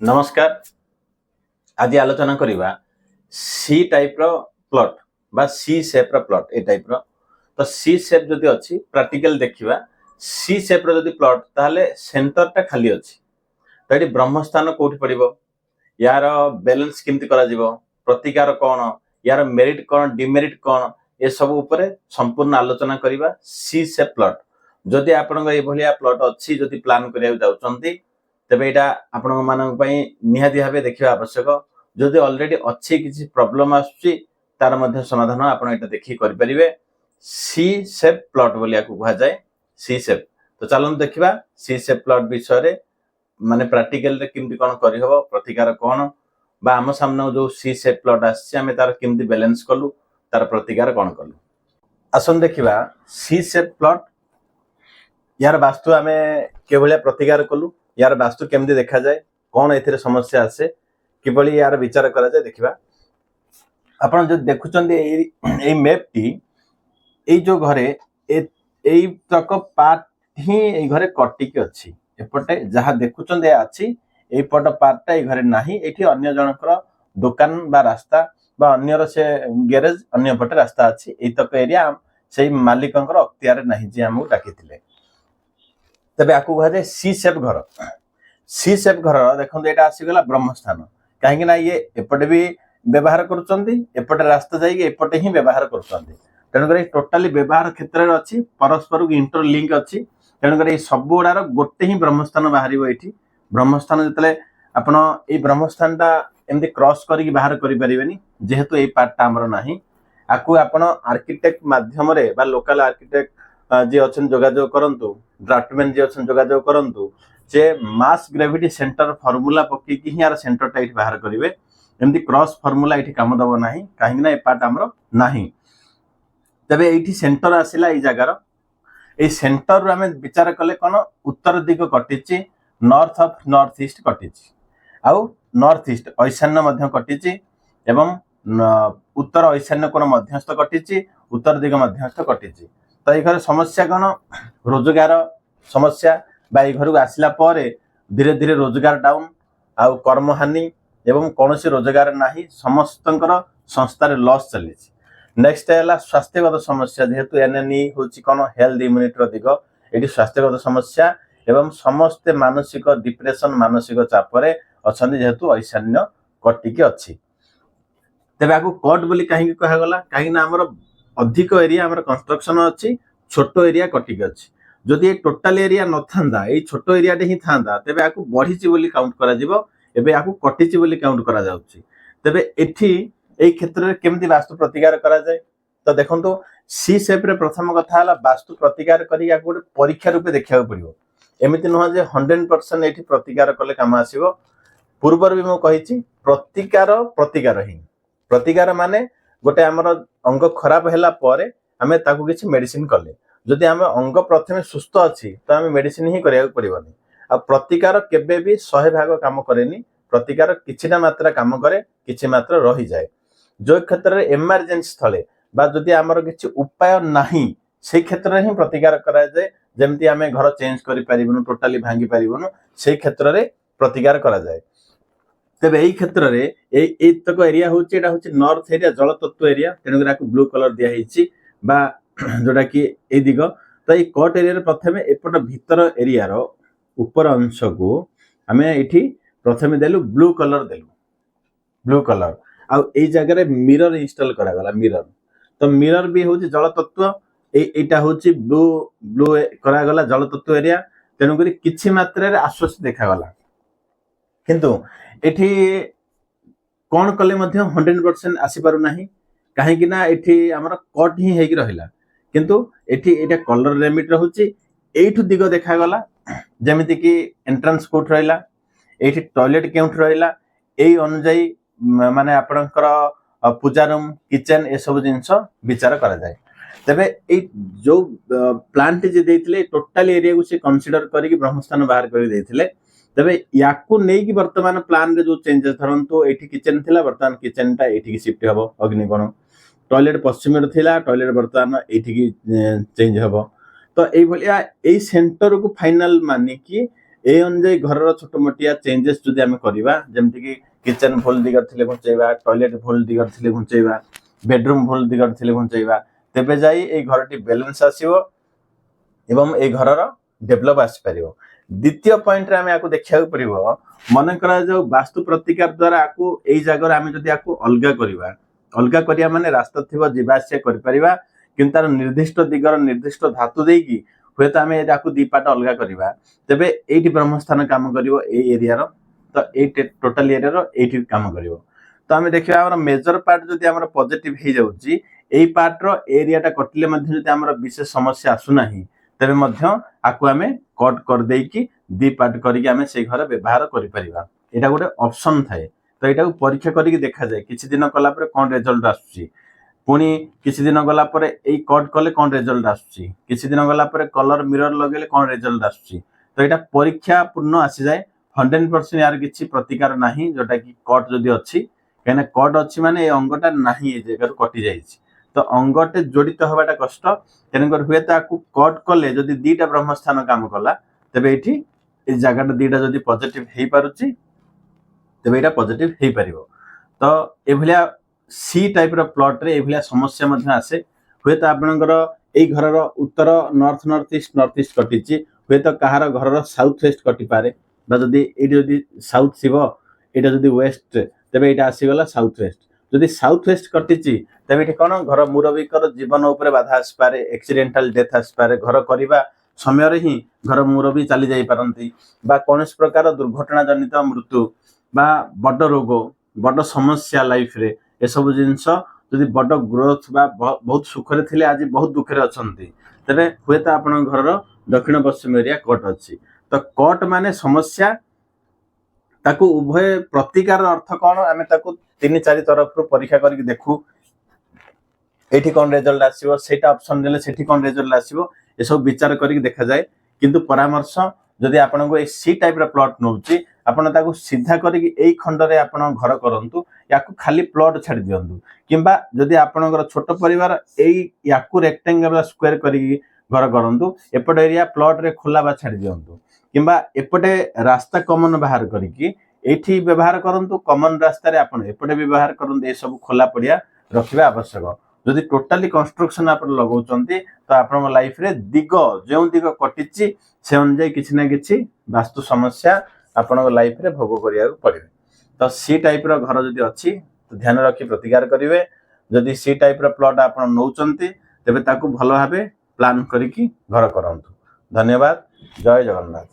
नमस्कार। आज आलोचना करवा सी टाइप रो प्लॉट बा सी शेप रो प्लॉट ए टाइप रो। तो सी शेप जदि अछि प्रैक्टिकल देखिबा सी शेप रो जदि प्लॉट ताले सेंटर टा खाली अछि तो एटी ब्रह्मस्थान कोठी पड़िबो यार बैलेंस किमति करा जिवो प्रतिकार कोन यार मेरिट कोन डिमेरिट कोन ए सब ऊपर संपूर्ण आलोचना करवा सी शेप प्लॉट। जदि आपन ए भलिया प्लॉट अछि जदि प्लान करिया जाउचंती तेबे एटा आपण मानक पई निहाती भाबे देखिबा आवश्यक। जदि ऑलरेडी अच्छी किसी प्रॉब्लम आसुची तार मध्य समाधान आपण एटा देखि करि परिबे। सी शेप प्लॉट बोलिया को कहा जाए सी शेप। तो चलन देखिबा सी शेप प्लॉट विषय रे माने प्रैक्टिकल रे किमति कोन करि हबो प्रतिकार कोन बा आम सामने जो सी शेप प्लॉट आछि हमें तार किमति बैलेंस कलु तार प्रतिकार कोन कलु। आसन देखिबा सी शेप प्लॉट यार वास्तु हमें केवलिया प्रतिकार कलु यार वास्तु केमती देखा जाए कौन एथिरे समस्या आसे किबळी यार विचार करा जाए देखिबा। आपण जो देखुचंदी ए मैप टी ए जो घरे ए तक पार्ट ही ए घरे कटिक अछि एपटे जहा देखुचंदी अछि ए पट पार्टटा ए घरे नाही एठी अन्य जनकर दुकान बा रास्ता बा अन्यर से गैरेज अन्य पटे रास्ता अछि ए तक एरिया सेही मालिकंकर अख्तियार नाही जे हमहु डाकिथिले। तबे आकु कहा सी शेप घर। सी शेप घर देखो एटा आसीगला ब्रह्मस्थान कहीं ना ये एपटे भी व्यवहार करुचंदी एपटे रास्ता जाइए एपटे ही व्यवहार करुचंदी तेणुकर टोटाली व्यवहार क्षेत्र में अच्छी परस्पर इंटरलिंक अच्छी तेणुकर सब गुड़ार गोटे ही ब्रह्मस्थान बाहर ये ब्रह्मस्थान जिते आपण ये ब्रह्मस्थान टा एमती क्रॉस करके बाहर करें जेहेतु ये पार्टा आमर ना आपको आपण आर्किटेक्ट मध्यम लोकल आर्किटेक्ट जी अच्छा जोगाजोग करूँ ड्राफ्टमैन जी अच्छा जोगाजोग करूँ जे मास ग्रेविटी सेंटर फॉर्मूला पकईकि ही यार सेंटरटा ये बाहर करेंगे एमती क्रॉस फॉर्मूला ये कम दब ना कहीं ए पार्ट आमर ना तेरे ये सेंटर आसला ये जगार ये सेंटर आम विचार कले कौन उत्तर दिग कटिची नॉर्थ ऑफ नॉर्थ ईस्ट कटिची आउ नॉर्थ ईस्ट ईशान्य कटिची एवं उत्तर ईशान्य कोण मध्यस्थ कटिची उत्तर दिग मध्यस्थ कटिची। तो ये घर समस्या कौन रोजगार समस्या बा घर को आसला धीरे धीरे रोजगार डाउन आउ कर्महानि एवं कौन रोजगार नाही समस्तंकर संस्थार लॉस चली। नेक्स्ट है स्वास्थ्यगत समस्या जेहेतु एनएनई होची कौन हेल्थ इम्यूनिटी दिग ये स्वास्थ्यगत समस्या एवं समस्ते मानसिक डिप्रेशन मानसिक चापरे अच्छा जेहेतु ईशान्य कटिकी अच्छी तेरे आपको कट बोली कहीं कहगला कहीं आमर अधिक एरिया आमर कंस्ट्रक्शन अच्छी छोट एरिया कटिकी अच्छी जदि ये टोटाल एरिया न था ये छोट एरिया ही था तेरे आपको बढ़ी बोली काउंट करा आपको कटिची बोली काउंट करा जाउची। तेबे एठी ए क्षेत्र में केमती वास्तु प्रतिकार करा जाए तो देखो सी शेप रे प्रथम कथा है वास्तु प्रतिकार करी गोटे परीक्षा रूपे देखा पड़ो एमती नुह जे 100% एठी प्रतिकार कले काम आसीबो। पूर्वर भी मुझे प्रतिकार प्रतिकार ही प्रतिकार माने गोटे आमर अंग खराब हैला परे आमे ताकू किछि मेडिसिन कले जदि आम अंग प्रथमे सुस्थ अच्छी तो आम मेडिसिन ही करिया पड़ोनी आ प्रतिकार केबे भी 100% काम करेनी प्रतिकार किछिना मात्रा काम करे किछि मात्रा रही जाए जो क्षेत्र में इमरजेंसी स्थले बा जदि आमर किछि उपाय नाही से क्षेत्र में ही प्रतिकार करा जाए जेमती आमे घर चेंज करि परिबनु टोटाली भांगी परिबनु से क्षेत्र में प्रतिकार करा जाए। तेबे एई क्षेत्र रे ए तक एरिया होची एटा होची नॉर्थ एरिया जल तत्व एरिया तेणुकर आपको ब्लू कलर दिया हेची बा जोटा कि ए दिग तो ये कट एरिया प्रथम एपट भीतर एरिया रो ऊपर अंश को आम ये प्रथम देलु ब्लू कलर आउ ए जगह मिरर इंस्टॉल करागला मिरर तो मिरर भी हूँ जल तत्व एटा हूँ ब्लू ब्लू करागला जल तत्व एरिया तेणुक किछि मात्रा आश्वस्त देखा किंतु एठी कौन कले 100% आसीपार ना कहीं एठी आमर कट ही होगी रहा किंतु एठी एटा कलर रेमिट रहउची एठु दिग देखागला जेमिति कि एंट्रांस कोट रहिला एठी टॉयलेट केउट रहिला एई अनुजाई माने आपणकर पूजा रूम किचन ए सब जिंस विचार करा जाए। तबे ए जो प्लांट जे देथिले टोटल एरिया को से कंसीडर करिक ब्रह्मस्थान बाहर कर देथिले तबे याकू नै कि वर्तमान प्लान रे जो चेंजेस धरंतो एठी किचन थिला वर्तमान किचन टा एठी की शिफ्ट हबो अग्निकोण टॉयलेट पश्चिम थिला टॉयलेट बर्तमान ये चेंज हम तो ये सेंटर को फाइनल मानिकी ए अनुଯାयी घर छोट मोटिया चेंजेस जदि आम करवा जमती कि किचन भूल दिगर थे घुंचेवा, टॉयलेट भूल दिगर थे घुंचेवा, बेडरूम भूल दिगर थे घुंचेवा, तेबे जाई ए घरटी बैलेंस आसीबो एवं ए घरर डेभलप आसी पारिबो। द्वितीय पॉइंट रे आमे आकु देखिया पड़िबो, मन करा जो वास्तु प्रतिकार द्वारा आकु एई जगह आमे जदि आकु अलगा करिया माने रास्ता थिबो जीवास्य करि परिबा, किंतु तार निर्दिष्ट दिगर निर्दिष्ट धातु देकी हुए तो आमे आकु दी पाट अलगा करिबा, तेबे एइटी ब्रह्मस्थान काम करिवो ए एरिया रो, तो ए टोटल एरिया रो एइटी काम करिवो। तो आमे देखिबा हमर मेजर पार्ट जदि हमर पॉजिटिव हे जाउची, एई पार्ट रो एरियाटा कटिले मध्ये जदि हमर विशेष समस्या आसु नाही, तेबे मध्ये आकु आमे कट कर देकी दी पार्ट करिके आमे से घर व्यवहार करि परिबा। एटा गोटे ऑप्शन थाए, तो एटा को परीक्षा करिके देखा जाए किछि दिन कला परे कोन रिजल्ट आसुची, पुणी किछि दिन गला परे एई कट कले कोन रिजल्ट आसुची, किछि दिन गला परे कलर मिरर लगेले कोन रिजल्ट आसुची। तो एटा परीक्षा पूर्ण आसी जाए, 100% यार किछि प्रतिकार नाही जोटा कि कट जदि अछि, कहना कट अछि माने ए अंगटा नाही ए जगह कटि जाइछि, तो अंगटे जोड़ित हवाटा कष्ट, तेनकर हुए ताकू कट कले जदि दीटा ब्रह्मस्थान काम कला, तेबे एठी ए जगहटा दीटा जदि पॉजिटिव हेई पारुची, तेबे एटा पॉजिटिव हेई पारिबो। तो ए भलिया सी टाइप रो प्लॉट रे ए भलिया समस्या मध्ये आसे। हुए तो आपनकर एई घरर उत्तर नॉर्थ ईस्ट कटिची, हुए तो कहार घरर साउथ वेस्ट कटि पारे, बा जदि एडी जदि साउथ थिबो एटा जदि वेस्ट, तेबे एटा आसी गला साउथ वेस्ट। जदि साउथ वेस्ट कटिची तेबे एठी कोन घर मुरबीकर जीवन उपरे बाधा आसी पारे, एक्सीडेंटल डेथ आसी पारे, घर करिबा समय रे ही घर मुरबी चली जाई पारंती, बा कोनस प्रकार दुर्घटना जनित मृत्यु बा बड़ रोग बड़ समस्या लाइफ रे ए सब जिंस जदि बड़ ग्रोथ बा बहुत सुख रे थिले आज बहुत दुख रे अछंती, तेबे हुए तो आपन घरर दक्षिण पश्चिम एरिया कट अछि। तो कट माने समस्या, ताकू उभय प्रतिकार अर्थ कोन, आमे ताकू 3-4 तरफ रो परीक्षा करके देखू एठी कोन रिजल्ट आसीबो, सेटा ऑप्शन देले सेठी कोन रिजल्ट आसीबो, ए सब विचार करके देखा जाए। किंतु परामर्श जदि आपन को ए सी टाइप रो प्लॉट नउची, आपन ताकू सीधा करके एई खंड रे आपन घर करंतु, याकू खाली प्लॉट छाडी दियंतु, किंबा जदि आपन छोट परिवार एई याकू रेक्टेंगुलर स्क्वायर करके घर करंतु, एपट एरिया प्लॉट रे खोला बा छाडी दियंतु, किंबा एपटे रास्ता कॉमन बाहर करके एठी व्यवहार करंतु, कॉमन रास्ता रे आपन एपटे व्यवहार करंतु, ए सब खोला पड़िया रखिबा आवश्यक। जदि टोटाली कंस्ट्रक्शन आप लगौचंती, तो आपन लाइफ रे दिग जो दिग कटिची से अनुसार किछि ना किछि वास्तु समस्या आपन लाइफ रे भोग करिया पड़िबे। तो सी टाइप रो घर जदि अछि तो ध्यान रखी प्रतिकार करिवे। जदि सी टाइप रो प्लॉट आपन नौचंती, तेबे ताकू भलो भाबे प्लान करिकी घर करंतु। धन्यवाद। जय जगन्नाथ।